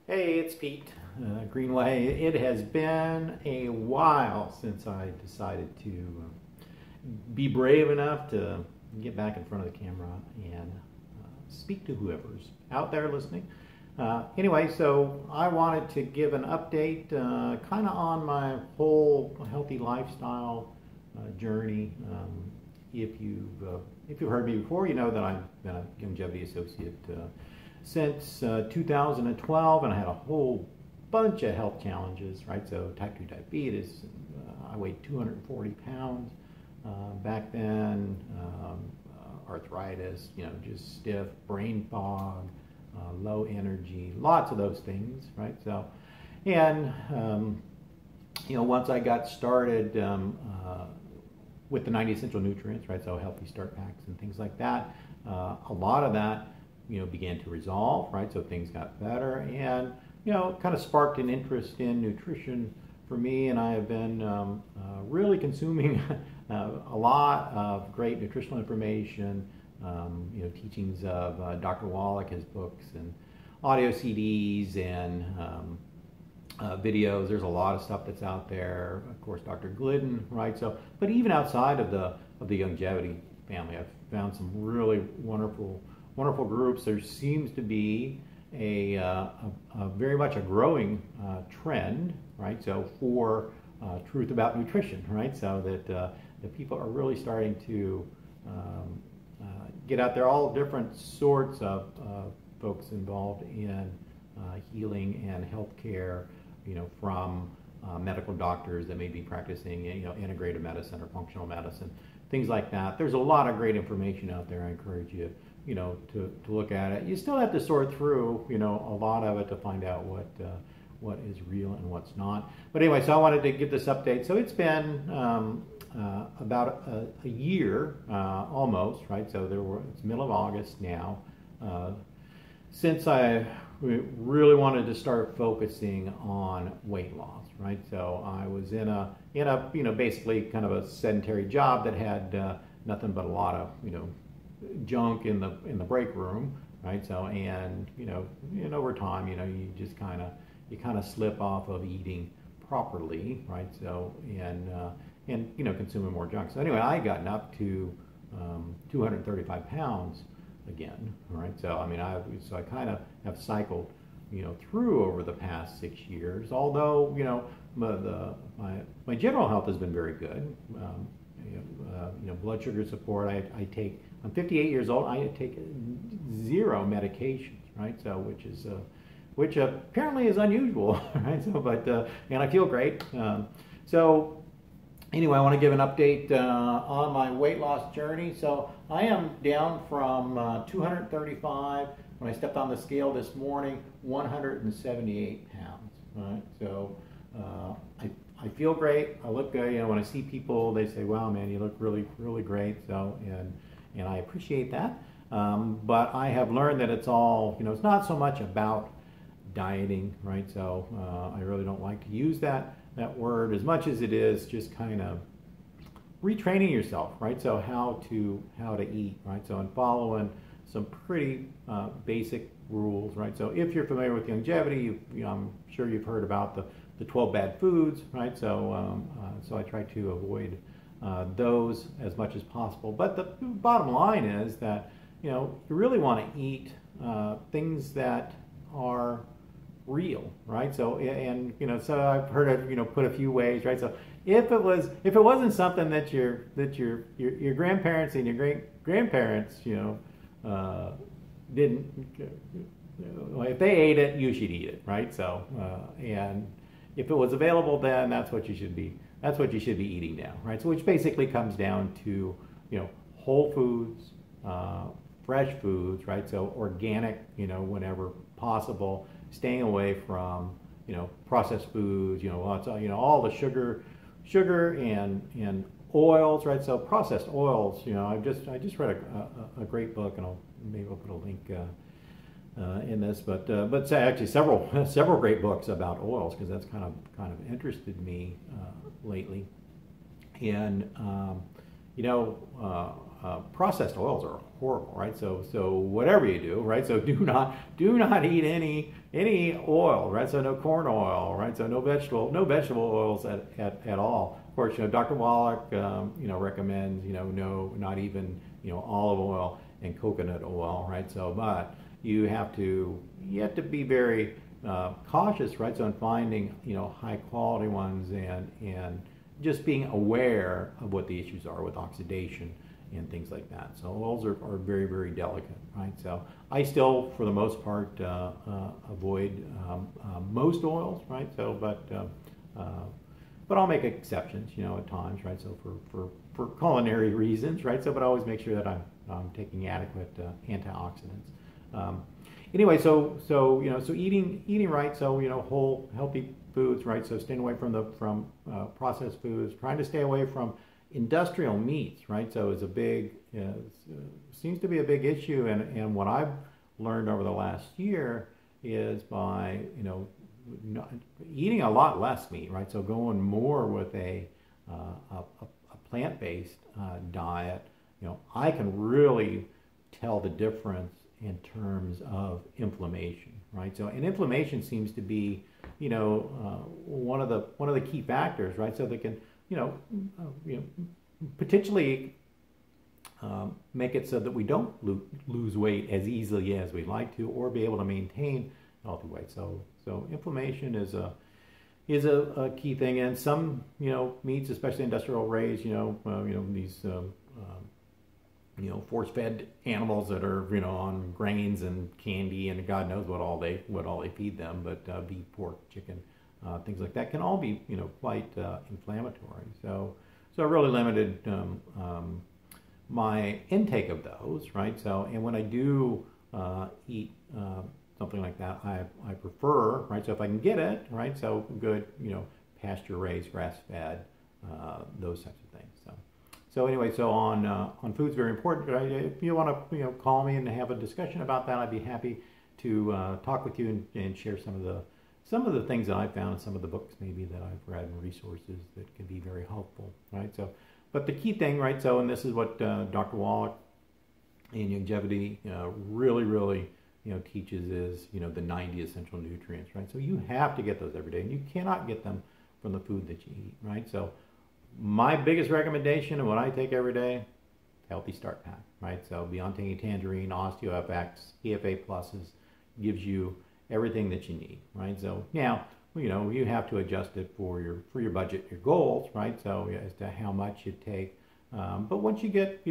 Hey, it's Pete Greenway. It has been a while since I decided to be brave enough to get back in front of the camera and speak to whoever's out there listening. Anyway, so I wanted to give an update kind of on my whole healthy lifestyle journey. If you've heard me before, you know that I've been a longevity associate since 2012, and I had a whole bunch of health challenges, right? So type 2 diabetes, I weighed 240 pounds back then, arthritis, just stiff, brain fog, low energy, lots of those things, right? So, and, once I got started with the 90 essential nutrients, right? So healthy start packs and things like that, a lot of that began to resolve, right? So things got better, and kind of sparked an interest in nutrition for me, and I have been really consuming a lot of great nutritional information, teachings of Dr. Wallach, his books, and audio CDs, and videos. There's a lot of stuff that's out there. Of course, Dr. Glidden, right? So, but even outside of the longevity family, I've found some really wonderful groups. There seems to be a very much a growing trend, right? So for truth about nutrition, right? So that people are really starting to get out there. All different sorts of folks involved in healing and healthcare, from medical doctors that may be practicing, integrative medicine or functional medicine, things like that. There's a lot of great information out there. I encourage you to look at it. You still have to sort through, a lot of it to find out what is real and what's not. But anyway, so I wanted to give this update. So it's been about a year, almost, right? So it's middle of August now, since I really wanted to start focusing on weight loss, right? So I was in a basically kind of a sedentary job that had nothing but a lot of, junk in the break room, right? So, and over time, you just kind of slip off of eating properly, right? So, and consuming more junk. So anyway, I gotten up to 235 pounds again, right? So I mean, I kind of have cycled through over the past 6 years, although my general health has been very good. Blood sugar support, I'm 58 years old. I take 0 medications, right? So, which apparently is unusual, right? So, but and I feel great. So, anyway, I want to give an update on my weight loss journey. So, I am down from 235 when I stepped on the scale this morning, 178 pounds, right? So, I feel great. I look good. When I see people, they say, "Wow, man, you look really, really great." So, and I appreciate that. But I have learned that it's all, it's not so much about dieting, right? So I really don't like to use that word as much as it is just kind of retraining yourself, right? So how to eat, right? So, and following some pretty basic rules, right? So if you're familiar with longevity, I'm sure you've heard about the 12 bad foods, right? So so I try to avoid those as much as possible. But the bottom line is that you really want to eat things that are real, right? So and so I've heard it put a few ways, right? So if it wasn't something that your grandparents and your great grandparents didn't, if they ate it, you should eat it, right? So and if it was available, then that's what you should be eating now, right? So which basically comes down to whole foods, fresh foods, right? So organic, whenever possible, staying away from processed foods, all the sugar and oils, right? So processed oils, I just read a great book, and maybe I'll put a link in this, but actually several great books about oils, because that's kind of interested me lately. And processed oils are horrible, right? So whatever you do, right? So do not eat any oil, right? So no corn oil, right? So no vegetable oils at all. Of course, Dr. Wallach, recommends, not even, olive oil and coconut oil, right? So, but you have to be very cautious, right? So in finding, high quality ones and just being aware of what the issues are with oxidation and things like that. So oils are very, very delicate, right? So I still, for the most part, avoid most oils, right? So, but I'll make exceptions, at times, right? So for culinary reasons, right? So, but I always make sure that I'm taking adequate antioxidants. Anyway, so eating right, so whole healthy foods, right? So staying away from processed foods, trying to stay away from industrial meats, right? So it's seems to be a big issue, and what I've learned over the last year is by eating a lot less meat, right? So going more with a plant-based diet, I can really tell the difference in terms of inflammation, right? So, and inflammation seems to be, one of the key factors, right? So they can, potentially make it so that we don't lose weight as easily as we'd like to, or be able to maintain healthy weight. So inflammation is a key thing, and some meats, especially industrial raised, these force-fed animals that are on grains and candy and God knows what all they feed them, but beef, pork, chicken, things like that can all be quite inflammatory. So I really limited my intake of those, right? So, and when I do eat something like that, I prefer, right? So if I can get it, right? So good, pasture raised, grass fed, those types of things. So anyway, so on food's very important. If you want to call me and have a discussion about that, I'd be happy to talk with you and share some of the things that I found, and some of the books maybe that I've read and resources that can be very helpful, right? So, but the key thing, right? So, and this is what Dr. Wallach in longevity really teaches is the 90 essential nutrients, right? So you have to get those every day, and you cannot get them from the food that you eat, right? So my biggest recommendation and what I take every day, Healthy Start Pack, right? So beyond taking tangerine, OsteoFX, EFA pluses, gives you everything that you need, right? So now, you have to adjust it for your budget, your goals, right? So as to how much you take. But once you get,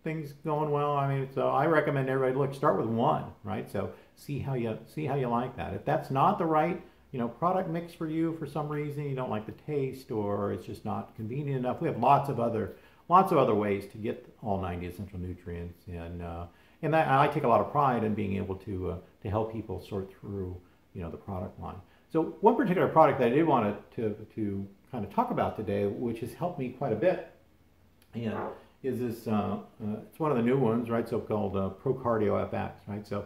things going well, so I recommend everybody, start with one, right? So see how you like that. If that's not the right product mix for you for some reason, you don't like the taste, or it's just not convenient enough, we have lots of other ways to get all 90 essential nutrients, and that I take a lot of pride in being able to help people sort through the product line. So one particular product that I did want to kind of talk about today, which has helped me quite a bit, is this. It's one of the new ones, right? So called ProCardio FX, right? So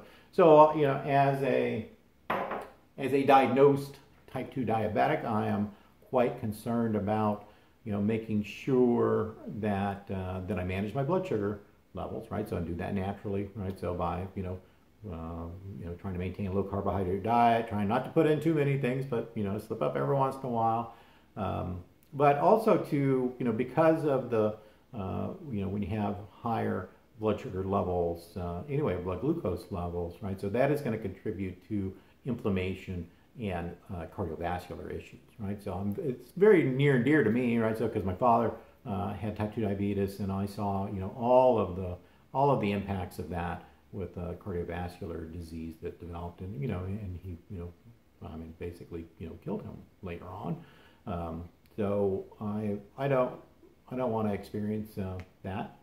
as a diagnosed type 2 diabetic, I am quite concerned about making sure that that I manage my blood sugar levels, right? So I do that naturally, right? So by trying to maintain a low carbohydrate diet, trying not to put in too many things, but slip up every once in a while. But also to because of the when you have higher blood sugar levels, blood glucose levels, right? So that is going to contribute to inflammation and cardiovascular issues, right? So it's very near and dear to me, right? So because my father had type 2 diabetes, and I saw all of the impacts of that with cardiovascular disease that developed, and and he basically killed him later on. So I don't want to experience that.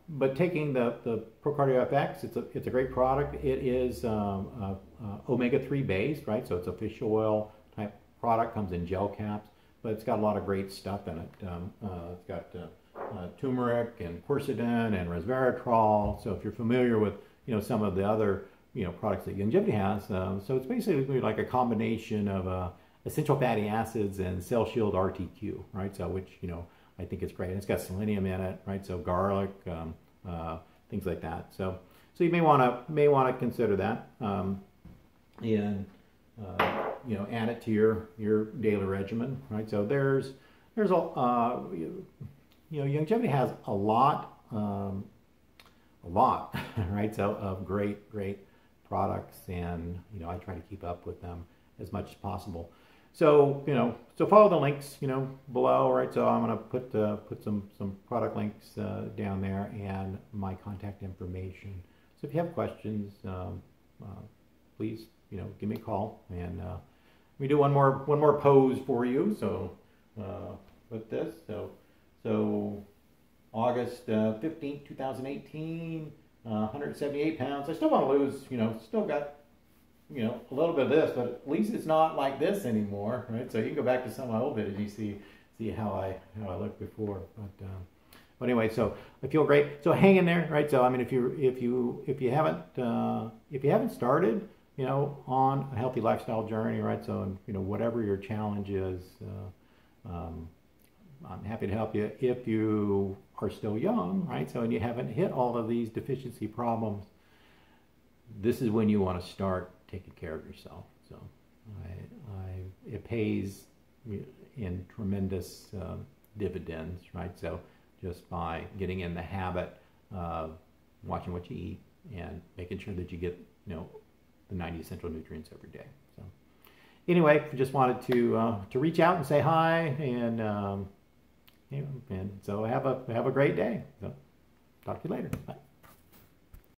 But taking the ProCardio FX, it's a great product. It is omega-3 based, right? So it's a fish oil type product, comes in gel caps, but it's got a lot of great stuff in it. It's got turmeric and quercetin and resveratrol. So if you're familiar with some of the other products that Longevity has, so it's basically like a combination of essential fatty acids and Cell Shield RTQ, right? So which I think it's great. And it's got selenium in it, right? So garlic, things like that. So you may want to consider that, and add it to your daily regimen, right? So there's Youngevity has a lot, right? So of great products, and I try to keep up with them as much as possible. So so follow the links below, right? So I'm gonna put some product links down there and my contact information. So if you have questions, please give me a call, and let me do one more pose for you. So with this, so August 15th, 2018, 178 pounds. I still want to lose, still got, a little bit of this, but at least it's not like this anymore, right? So you can go back to some of my old videos, you see how I looked before. But anyway, so I feel great. So hang in there, right? So I mean, if you haven't started, on a healthy lifestyle journey, right? So whatever your challenge is, I'm happy to help you. If you are still young, right? So and you haven't hit all of these deficiency problems, this is when you want to start taking care of yourself. So it pays in tremendous dividends, right? So just by getting in the habit of watching what you eat and making sure that you get the 90 essential nutrients every day. So anyway, just wanted to reach out and say hi, and and so have a great day. So talk to you later. Bye.